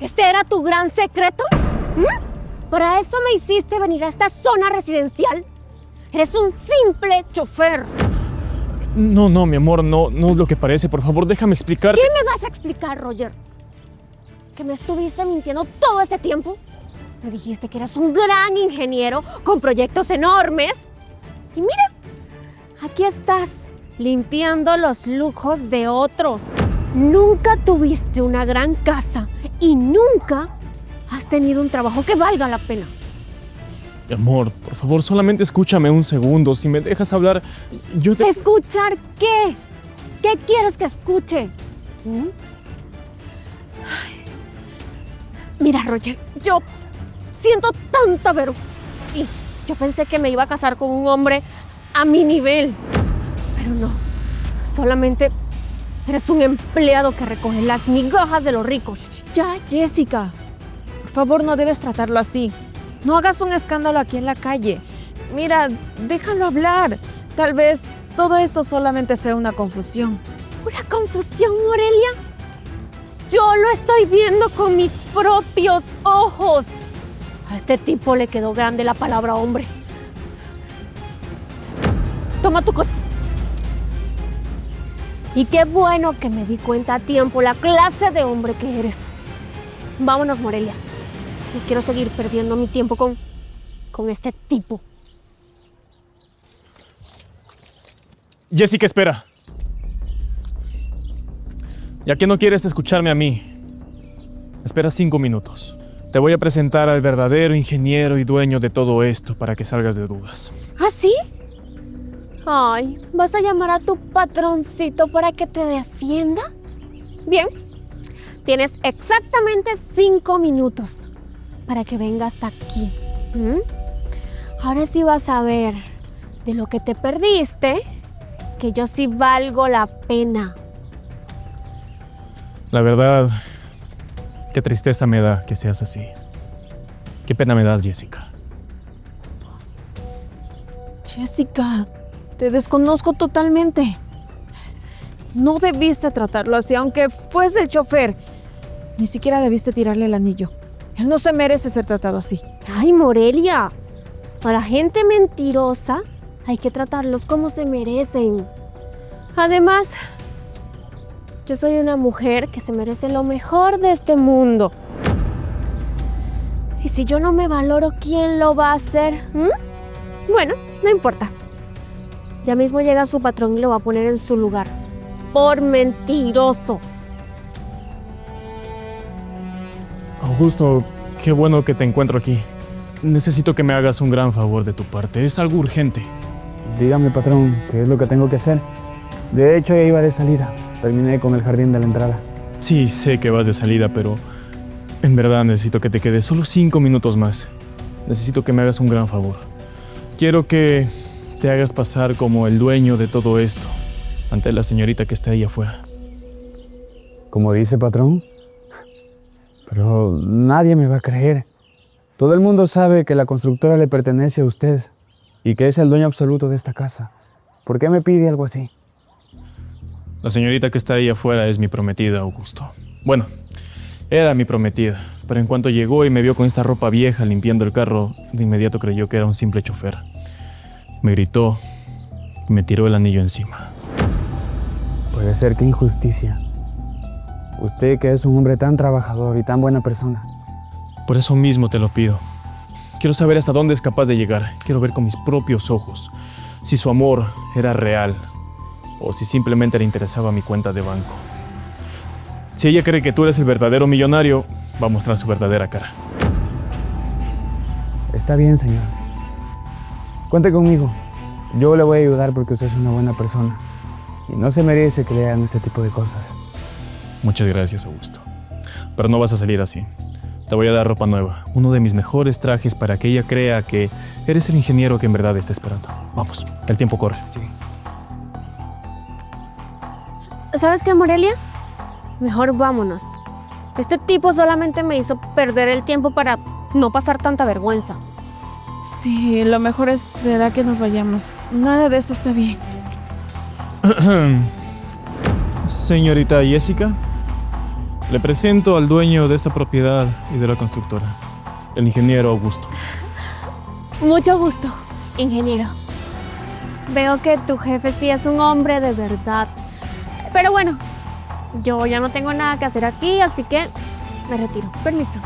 ¿Este era tu gran secreto? ¿Para eso me hiciste venir a esta zona residencial? Eres un simple chofer. No, mi amor, no es lo que parece. Por favor, déjame explicar. ¿Qué me vas a explicar, Roger? ¿Que me estuviste mintiendo todo este tiempo? Me dijiste que eras un gran ingeniero con proyectos enormes. Y mira, aquí estás, limpiando los lujos de otros. Nunca tuviste una gran casa y nunca has tenido un trabajo que valga la pena. Amor, por favor, solamente escúchame un segundo. Si me dejas hablar, yo te... ¿Escuchar qué? ¿Qué quieres que escuche? Ay. Mira, Roger, yo siento tanta vergüenza. Y yo pensé que me iba a casar con un hombre a mi nivel. Pero no, solamente eres un empleado que recoge las migajas de los ricos. Ya, Jessica. Por favor, no debes tratarlo así. No hagas un escándalo aquí en la calle. Mira, déjalo hablar. Tal vez todo esto solamente sea una confusión. ¿Una confusión, Morelia? Yo lo estoy viendo con mis propios ojos. A este tipo le quedó grande la palabra hombre. Toma tu coche. Y qué bueno que me di cuenta a tiempo la clase de hombre que eres. Vámonos, Morelia. No quiero seguir perdiendo mi tiempo con este tipo. Jessica, espera. Ya que no quieres escucharme a mí, espera 5 minutos. Te voy a presentar al verdadero ingeniero y dueño de todo esto para que salgas de dudas. ¿Ah, sí? Ay, ¿vas a llamar a tu patroncito para que te defienda? Bien, tienes exactamente 5 minutos para que venga hasta aquí. Ahora sí vas a ver de lo que te perdiste, que yo sí valgo la pena. La verdad, qué tristeza me da que seas así. Qué pena me das, Jessica. Jessica, te desconozco totalmente. No debiste tratarlo así, aunque fuese el chofer. Ni siquiera debiste tirarle el anillo. Él no se merece ser tratado así. Ay, Morelia, a la gente mentirosa hay que tratarlos como se merecen. Además, yo soy una mujer que se merece lo mejor de este mundo. Y si yo no me valoro, ¿quién lo va a hacer? Bueno, no importa. Ya mismo llega su patrón y lo va a poner en su lugar. Por mentiroso. Augusto, qué bueno que te encuentro aquí. Necesito que me hagas un gran favor de tu parte. Es algo urgente. Dígame, patrón, ¿qué es lo que tengo que hacer? De hecho, ya iba de salida. Terminé con el jardín de la entrada. Sí, sé que vas de salida, pero en verdad necesito que te quedes solo 5 minutos más. Necesito que me hagas un gran favor. Quiero que te hagas pasar como el dueño de todo esto ante la señorita que está ahí afuera. Como dice, patrón. Pero nadie me va a creer. Todo el mundo sabe que la constructora le pertenece a usted y que es el dueño absoluto de esta casa. ¿Por qué me pide algo así? La señorita que está ahí afuera es mi prometida, Augusto. Bueno, era mi prometida, pero en cuanto llegó y me vio con esta ropa vieja limpiando el carro, de inmediato creyó que era un simple chofer. Me gritó y me tiró el anillo encima. Puede ser, qué injusticia. Usted, que es un hombre tan trabajador y tan buena persona. Por eso mismo te lo pido. Quiero saber hasta dónde es capaz de llegar. Quiero ver con mis propios ojos si su amor era real o si simplemente le interesaba mi cuenta de banco. Si ella cree que tú eres el verdadero millonario, va a mostrar su verdadera cara. Está bien, señor. Cuente conmigo. Yo le voy a ayudar porque usted es una buena persona y no se merece que le hagan este tipo de cosas. Muchas gracias, Augusto. Pero no vas a salir así. Te voy a dar ropa nueva, uno de mis mejores trajes para que ella crea que eres el ingeniero que en verdad está esperando. Vamos, el tiempo corre. Sí. ¿Sabes qué, Morelia? Mejor vámonos. Este tipo solamente me hizo perder el tiempo para no pasar tanta vergüenza. Sí, lo mejor será que nos vayamos. Nada de eso está bien. Señorita Jessica, Le presento al dueño de esta propiedad y de la constructora, el ingeniero Augusto. Mucho gusto, ingeniero. Veo que tu jefe sí es un hombre de verdad. Pero bueno, yo ya no tengo nada que hacer aquí, así que me retiro. Permiso.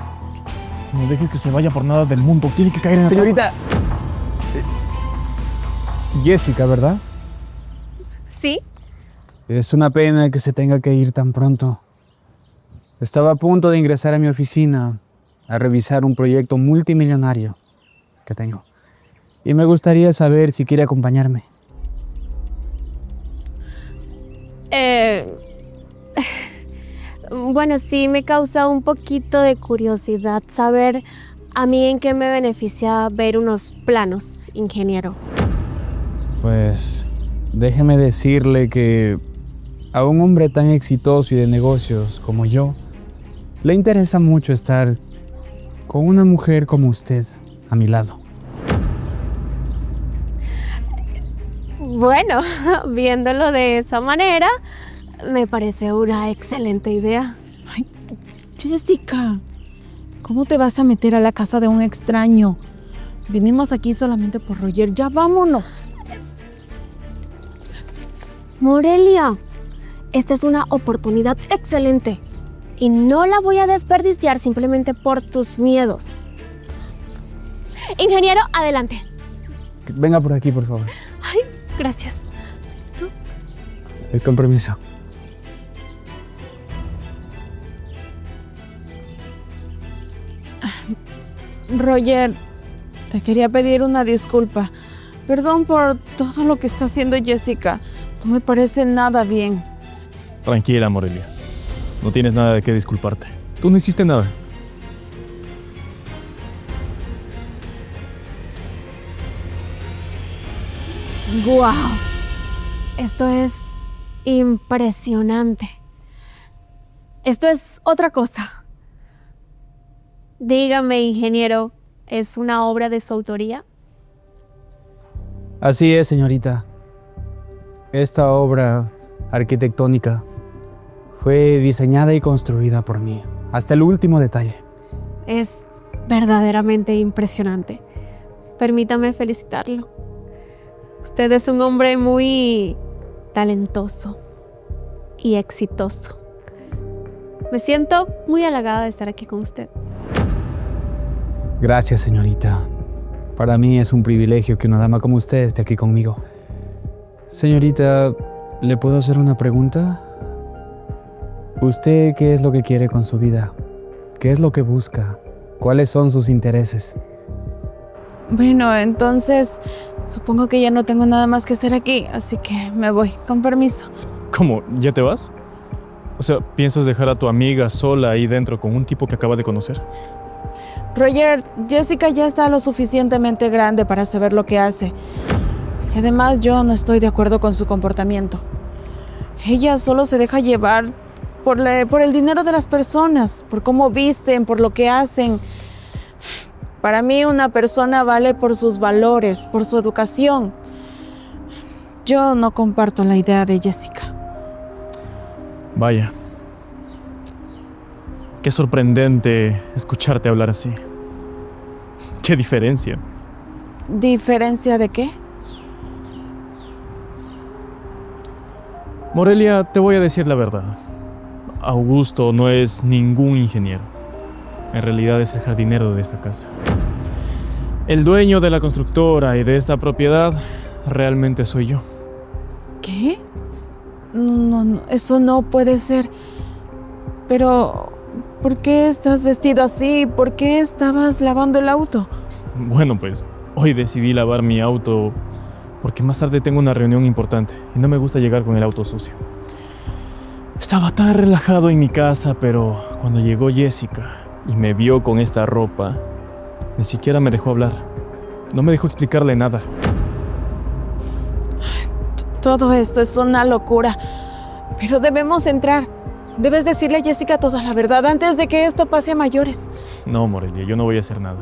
No dejes que se vaya por nada del mundo. Tiene que caer en la Señorita. Jessica, ¿verdad? ¿Sí? Es una pena que se tenga que ir tan pronto. Estaba a punto de ingresar a mi oficina a revisar un proyecto multimillonario que tengo. Y me gustaría saber si quiere acompañarme. Bueno, sí me causa un poquito de curiosidad saber a mí en qué me beneficia ver unos planos, ingeniero. Pues déjeme decirle que a un hombre tan exitoso y de negocios como yo, le interesa mucho estar con una mujer como usted a mi lado. Bueno, viéndolo de esa manera, me parece una excelente idea. Jessica, ¿cómo te vas a meter a la casa de un extraño? Vinimos aquí solamente por Roger. Ya vámonos. Morelia, esta es una oportunidad excelente y no la voy a desperdiciar simplemente por tus miedos. Ingeniero, adelante. Venga por aquí, por favor. Ay, gracias. El compromiso. Roger, te quería pedir una disculpa. Perdón por todo lo que está haciendo Jessica. No me parece nada bien. Tranquila, Morelia. No tienes nada de qué disculparte. Tú no hiciste nada. ¡Guau! Esto es impresionante. Esto es otra cosa. Dígame, ingeniero, ¿es una obra de su autoría? Así es, señorita. Esta obra arquitectónica fue diseñada y construida por mí, hasta el último detalle. Es verdaderamente impresionante. Permítame felicitarlo. Usted es un hombre muy talentoso y exitoso. Me siento muy halagada de estar aquí con usted. Gracias, señorita. Para mí es un privilegio que una dama como usted esté aquí conmigo. Señorita, ¿le puedo hacer una pregunta? ¿Usted qué es lo que quiere con su vida? ¿Qué es lo que busca? ¿Cuáles son sus intereses? Bueno, entonces supongo que ya no tengo nada más que hacer aquí, así que me voy, con permiso. ¿Cómo? ¿Ya te vas? O sea, ¿piensas dejar a tu amiga sola ahí dentro con un tipo que acaba de conocer? Roger, Jessica ya está lo suficientemente grande para saber lo que hace. Y además yo no estoy de acuerdo con su comportamiento. Ella solo se deja llevar por el dinero de las personas, por cómo visten, por lo que hacen. Para mí una persona vale por sus valores, por su educación. Yo no comparto la idea de Jessica. Vaya. Qué sorprendente escucharte hablar así. Qué diferencia. ¿Diferencia de qué? Morelia, te voy a decir la verdad. Augusto no es ningún ingeniero. En realidad es el jardinero de esta casa. El dueño de la constructora y de esta propiedad realmente soy yo. ¿Qué? No, eso no puede ser. Pero, ¿por qué estás vestido así? ¿Por qué estabas lavando el auto? Bueno, pues hoy decidí lavar mi auto porque más tarde tengo una reunión importante y no me gusta llegar con el auto sucio. Estaba tan relajado en mi casa, pero cuando llegó Jessica y me vio con esta ropa, ni siquiera me dejó hablar. No me dejó explicarle nada. Todo esto es una locura. Pero debemos entrar. Debes decirle a Jessica toda la verdad antes de que esto pase a mayores. No, Morelia, yo no voy a hacer nada.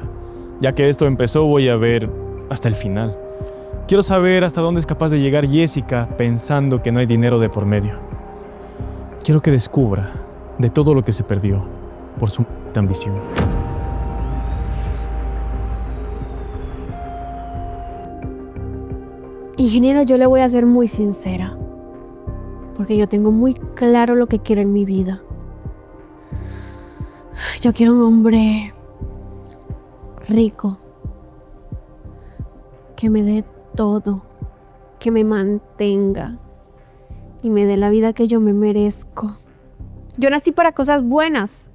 Ya que esto empezó, voy a ver hasta el final. Quiero saber hasta dónde es capaz de llegar Jessica pensando que no hay dinero de por medio. Quiero que descubra de todo lo que se perdió por su ambición. Ingeniero, yo le voy a ser muy sincera, porque yo tengo muy claro lo que quiero en mi vida. Yo quiero un hombre rico, que me dé todo, que me mantenga y me dé la vida que yo me merezco. Yo nací para cosas buenas,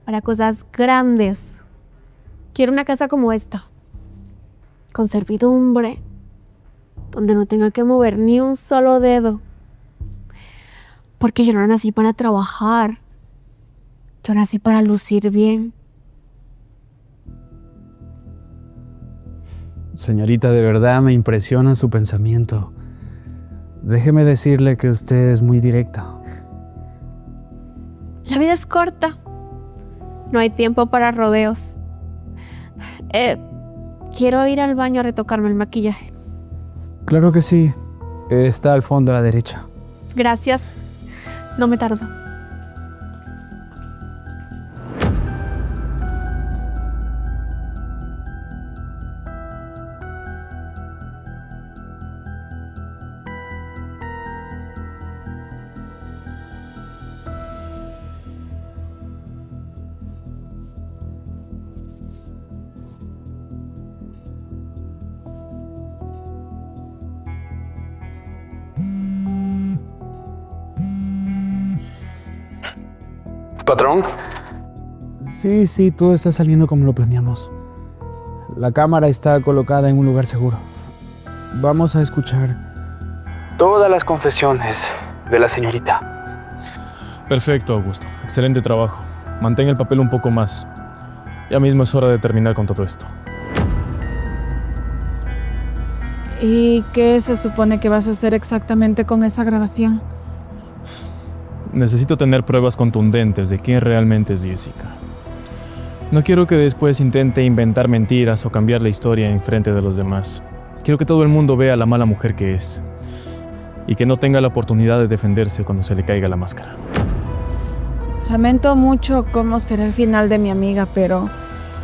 para cosas grandes. Quiero una casa como esta, con servidumbre, donde no tenga que mover ni un solo dedo. Porque yo no nací para trabajar, yo nací para lucir bien. Señorita, de verdad me impresiona su pensamiento. Déjeme decirle que usted es muy directa. La vida es corta, no hay tiempo para rodeos. Quiero ir al baño a retocarme el maquillaje. Claro que sí. Está al fondo a la derecha. Gracias, no me tardo. ¿Patrón? Sí, todo está saliendo como lo planeamos. La cámara está colocada en un lugar seguro. Vamos a escuchar todas las confesiones de la señorita. Perfecto, Augusto. Excelente trabajo. Mantén el papel un poco más. Ya mismo es hora de terminar con todo esto. ¿Y qué se supone que vas a hacer exactamente con esa grabación? Necesito tener pruebas contundentes de quién realmente es Jessica. No quiero que después intente inventar mentiras o cambiar la historia en frente de los demás. Quiero que todo el mundo vea la mala mujer que es y que no tenga la oportunidad de defenderse cuando se le caiga la máscara. Lamento mucho cómo será el final de mi amiga, pero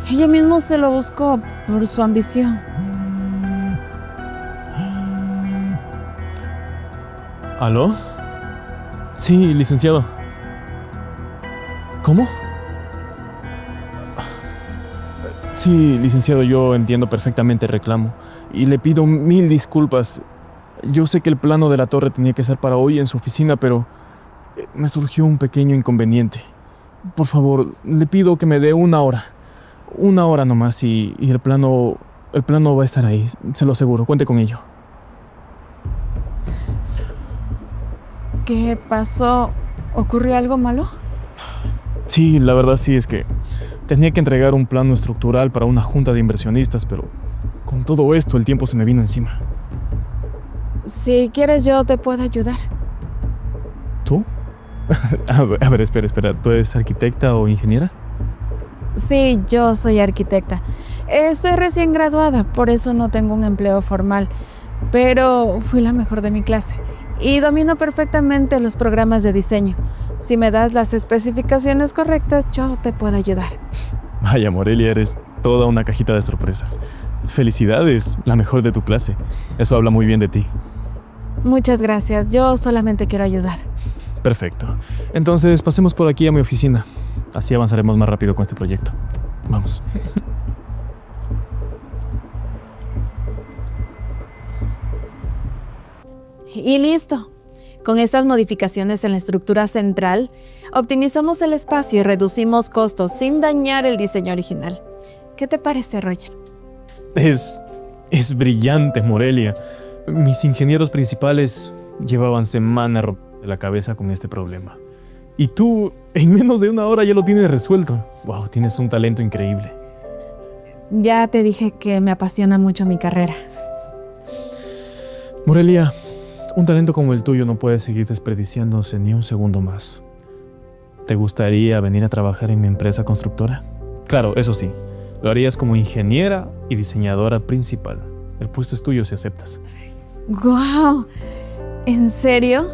ella misma se lo buscó por su ambición. ¿Aló? Sí, licenciado. ¿Cómo? Sí, licenciado, yo entiendo perfectamente el reclamo y le pido 1000 disculpas. Yo sé que el plano de la torre tenía que ser para hoy en su oficina, pero me surgió un pequeño inconveniente. Por favor, le pido que me dé 1 hora. 1 hora nomás y el plano va a estar ahí, se lo aseguro, cuente con ello. ¿Qué pasó? ¿Ocurrió algo malo? Sí, la verdad sí es que tenía que entregar un plano estructural para una junta de inversionistas, pero con todo esto el tiempo se me vino encima. Si quieres, yo te puedo ayudar. ¿Tú? A ver, espera. ¿Tú eres arquitecta o ingeniera? Sí, yo soy arquitecta. Estoy recién graduada, por eso no tengo un empleo formal, pero fui la mejor de mi clase y domino perfectamente los programas de diseño. Si me das las especificaciones correctas, yo te puedo ayudar. Vaya, Morelia, eres toda una cajita de sorpresas. Felicidades, la mejor de tu clase. Eso habla muy bien de ti. Muchas gracias, yo solamente quiero ayudar. Perfecto. Entonces, pasemos por aquí a mi oficina. Así avanzaremos más rápido con este proyecto. Vamos. Y listo. Con estas modificaciones en la estructura central, optimizamos el espacio y reducimos costos sin dañar el diseño original. ¿Qué te parece, Roger? Es brillante, Morelia. Mis ingenieros principales llevaban semanas rompiendo la cabeza con este problema. Y tú, en menos de 1 hora ya lo tienes resuelto. Wow, tienes un talento increíble. Ya te dije que me apasiona mucho mi carrera. Morelia, un talento como el tuyo no puede seguir desperdiciándose ni un segundo más. ¿Te gustaría venir a trabajar en mi empresa constructora? Claro, eso sí, lo harías como ingeniera y diseñadora principal. El puesto es tuyo si aceptas. ¡Guau! ¿En serio?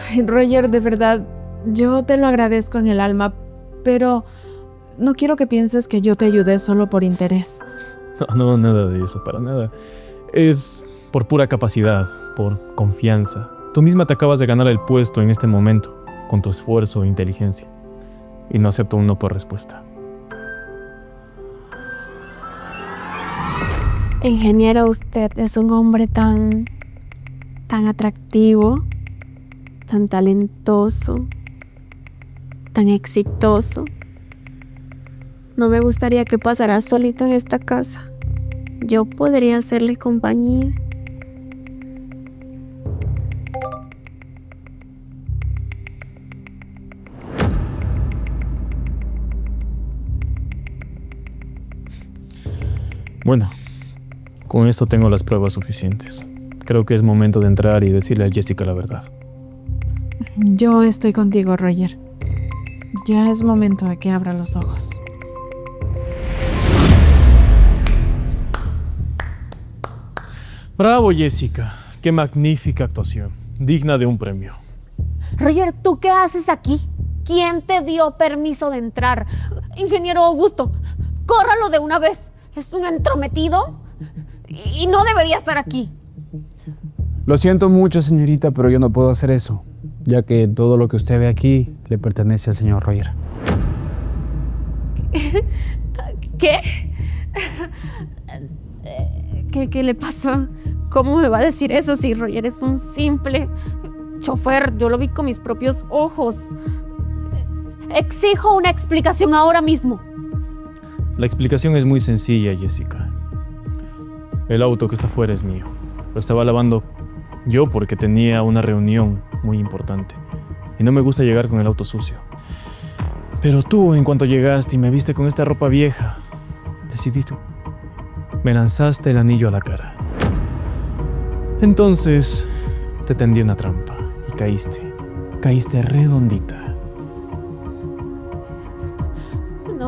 Ay, Roger, de verdad, Yo te lo agradezco en el alma, pero no quiero que pienses que yo te ayudé solo por interés. No, nada de eso, para nada. Es por pura capacidad, por confianza. Tú misma te acabas de ganar el puesto en este momento, con tu esfuerzo e inteligencia. Y no acepto un no por respuesta. Ingeniero, usted es un hombre tan atractivo, tan talentoso, tan exitoso. No me gustaría que pasara solito en esta casa. Yo podría hacerle compañía. Bueno, con esto tengo las pruebas suficientes. Creo que es momento de entrar y decirle a Jessica la verdad. Yo estoy contigo, Roger. Ya es momento de que abra los ojos. Bravo, Jessica. Qué magnífica actuación. Digna de un premio. Roger, ¿tú qué haces aquí? ¿Quién te dio permiso de entrar? Ingeniero Augusto, córralo de una vez. Es un entrometido y no debería estar aquí. Lo siento mucho, señorita, pero yo no puedo hacer eso, ya que todo lo que usted ve aquí le pertenece al señor Roger. ¿Qué? ¿Qué le pasa? ¿Cómo me va a decir eso si Roger es un simple chofer? Yo lo vi con mis propios ojos. Exijo una explicación ahora mismo. La explicación es muy sencilla, Jessica. El auto que está afuera es mío. Lo estaba lavando yo porque tenía una reunión muy importante. Y no me gusta llegar con el auto sucio. Pero tú, en cuanto llegaste y me viste con esta ropa vieja, decidiste... Me lanzaste el anillo a la cara. Entonces, te tendí una trampa y caíste. Caíste redondita.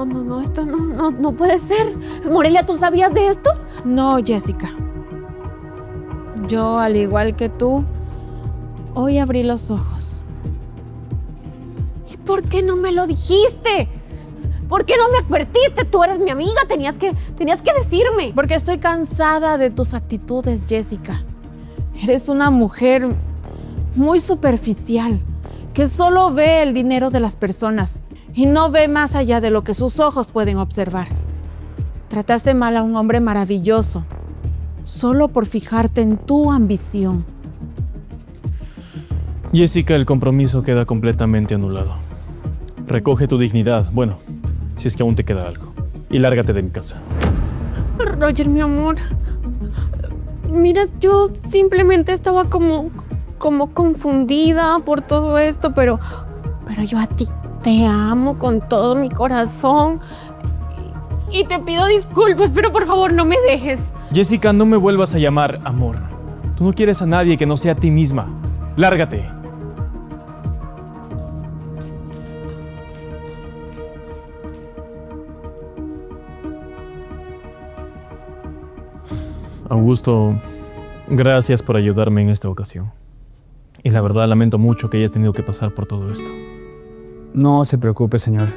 No, esto no puede ser. Morelia, ¿tú sabías de esto? No, Jessica. Yo, al igual que tú, hoy abrí los ojos. ¿Y por qué no me lo dijiste? ¿Por qué no me advertiste? Tú eres mi amiga, tenías que decirme. Porque estoy cansada de tus actitudes, Jessica. Eres una mujer muy superficial, que solo ve el dinero de las personas y no ve más allá de lo que sus ojos pueden observar. Trataste mal a un hombre maravilloso, solo por fijarte en tu ambición. Jessica, el compromiso queda completamente anulado. Recoge tu dignidad, bueno, si es que aún te queda algo, y lárgate de mi casa. Roger, mi amor, mira, yo simplemente estaba como confundida por todo esto, pero yo a ti te amo con todo mi corazón y te pido disculpas, pero por favor no me dejes. Jessica, no me vuelvas a llamar amor. Tú no quieres a nadie que no sea a ti misma. Lárgate. Augusto, gracias por ayudarme en esta ocasión. Y la verdad lamento mucho que hayas tenido que pasar por todo esto. No se preocupe, señor.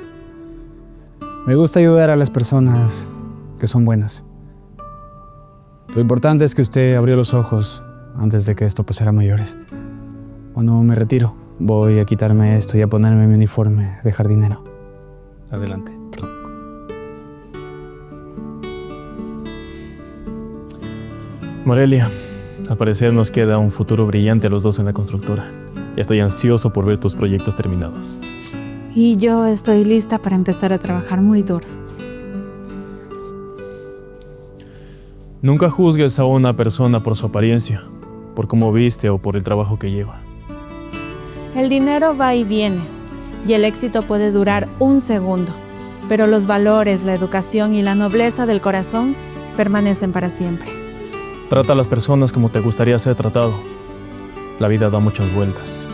Me gusta ayudar a las personas que son buenas. Lo importante es que usted abrió los ojos antes de que esto pasara a mayores. Bueno, me retiro. Voy a quitarme esto y a ponerme mi uniforme de jardinero. Adelante. Morelia, al parecer nos queda un futuro brillante a los dos en la constructora. Ya estoy ansioso por ver tus proyectos terminados. Y yo estoy lista para empezar a trabajar muy duro. Nunca juzgues a una persona por su apariencia, por cómo viste o por el trabajo que lleva. El dinero va y viene, y el éxito puede durar un segundo, pero los valores, la educación y la nobleza del corazón permanecen para siempre. Trata a las personas como te gustaría ser tratado. La vida da muchas vueltas.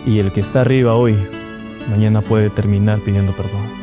Y el que está arriba hoy, mañana puede terminar pidiendo perdón.